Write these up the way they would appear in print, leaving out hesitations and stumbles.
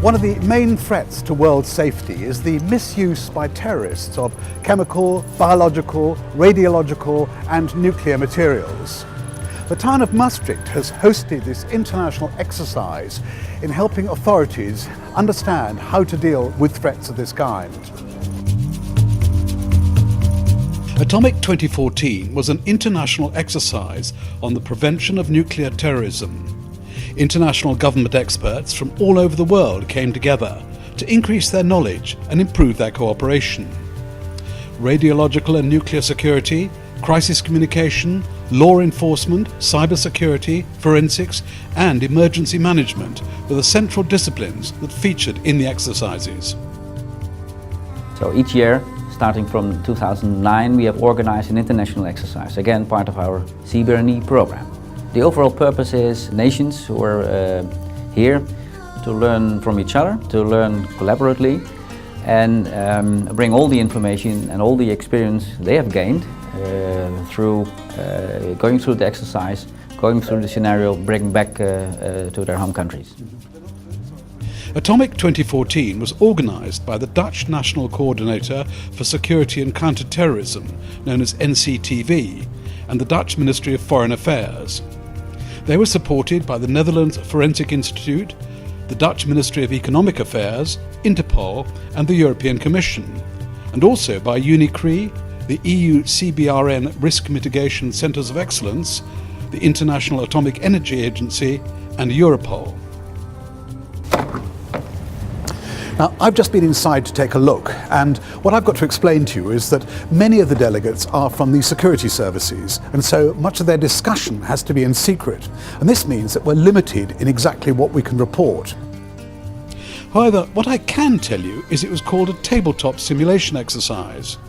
One of the main threats to world safety is the misuse by terrorists of chemical, biological, radiological and nuclear materials. The town of Maastricht has hosted this international exercise in helping authorities understand how to deal with threats of this kind. Atomic14 was an international exercise on the prevention of nuclear terrorism. International government experts from all over the world came together to increase their knowledge and improve their cooperation. Radiological and nuclear security, crisis communication, law enforcement, cybersecurity, forensics and emergency management were the central disciplines that featured in the exercises. So each year, starting from 2009, we have organized an international exercise, again part of our CBRNE program. The overall purpose is nations who are here to learn from each other, to learn collaboratively and bring all the information and all the experience they have gained through going through the exercise, going through the scenario, bring back to their home countries. Atomic14 was organised by the Dutch National Coordinator for Security and Counter-Terrorism, known as NCTV, and the Dutch Ministry of Foreign Affairs. They were supported by the Netherlands Forensic Institute, the Dutch Ministry of Economic Affairs, Interpol and the European Commission, and also by UNICRI, the EU CBRN Risk Mitigation Centres of Excellence, the International Atomic Energy Agency and Europol. Now, I've just been inside to take a look, and what I've got to explain to you is that many of the delegates are from the security services, and so much of their discussion has to be in secret. And this means that we're limited in exactly what we can report. However, what I can tell you is it was called a tabletop simulation exercise.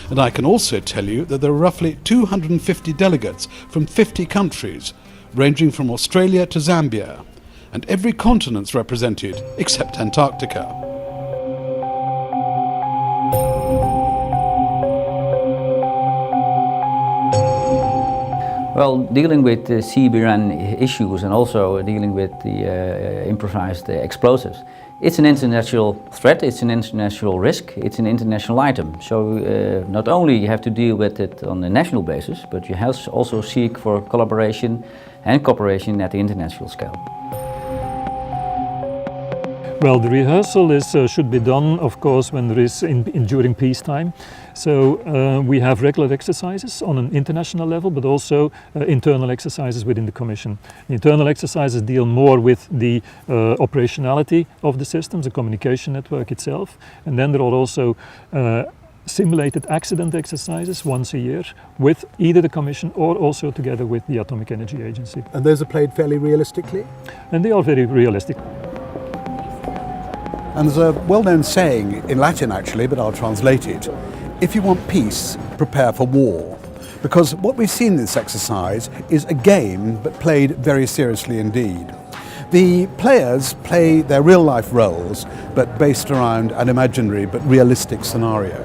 And I can also tell you that there are roughly 250 delegates from 50 countries, ranging from Australia to Zambia, and every continent's represented except Antarctica. Well, dealing with the CBRN issues and also dealing with the improvised explosives, it's an international threat, it's an international risk, it's an international item. So not only you have to deal with it on a national basis, but you have to also seek for collaboration and cooperation at the international scale. Well, the rehearsal should be done, of course, when there is during peacetime. So we have regular exercises on an international level, but also internal exercises within the Commission. The internal exercises deal more with the operationality of the systems, the communication network itself, and then there are also simulated accident exercises once a year with either the Commission or also together with the Atomic Energy Agency. And those are played fairly realistically? And they are very realistic. And there's a well-known saying in Latin actually, but I'll translate it. If you want peace, prepare for war. Because what we've seen in this exercise is a game, but played very seriously indeed. The players play their real-life roles, but based around an imaginary but realistic scenario.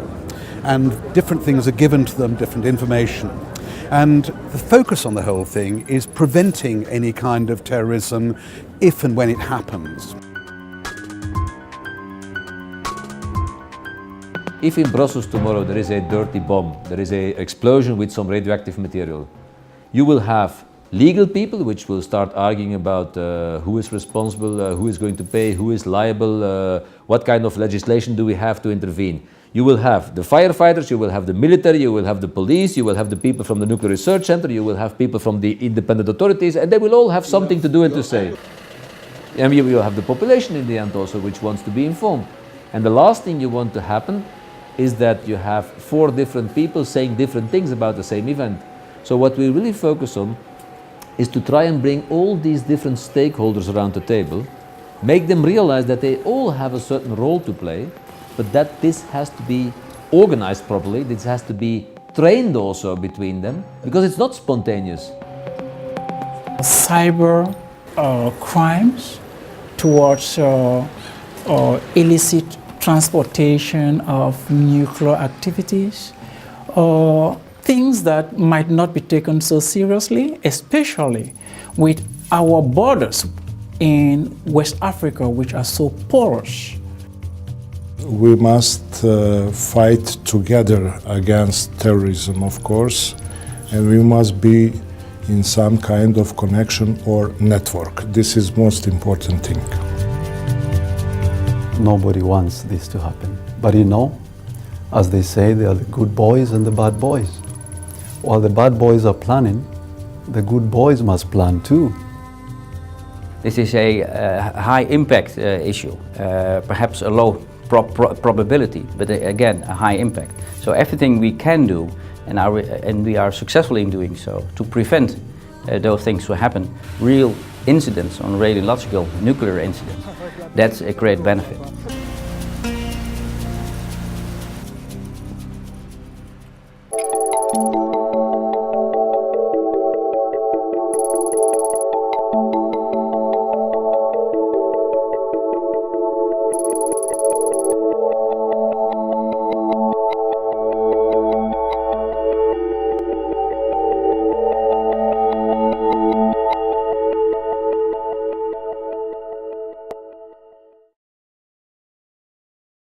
And different things are given to them, different information. And the focus on the whole thing is preventing any kind of terrorism if and when it happens. If in Brussels tomorrow there is a dirty bomb, there is an explosion with some radioactive material, you will have legal people which will start arguing about who is responsible, who is going to pay, who is liable, what kind of legislation do we have to intervene. You will have the firefighters, you will have the military, you will have the police, you will have the people from the Nuclear Research Center, you will have people from the independent authorities, and they will all have something to do and to say. And you will have the population in the end also which wants to be informed. And the last thing you want to happen is that you have 4 different people saying different things about the same event. So what we really focus on is to try and bring all these different stakeholders around the table, make them realize that they all have a certain role to play, but that this has to be organized properly, this has to be trained also between them, because it's not spontaneous. Cyber crimes towards illicit transportation of nuclear activities, or things that might not be taken so seriously, especially with our borders in West Africa, which are so porous. We must fight together against terrorism, of course, and we must be in some kind of connection or network. This is most important thing. Nobody wants this to happen. But you know, as they say, there are the good boys and the bad boys. While the bad boys are planning, the good boys must plan too. This is a high impact issue, perhaps a low probability, but again a high impact. So everything we can do, and we are successful in doing so, to prevent those things to happen, real incidents on radiological nuclear incidents, that's a great benefit.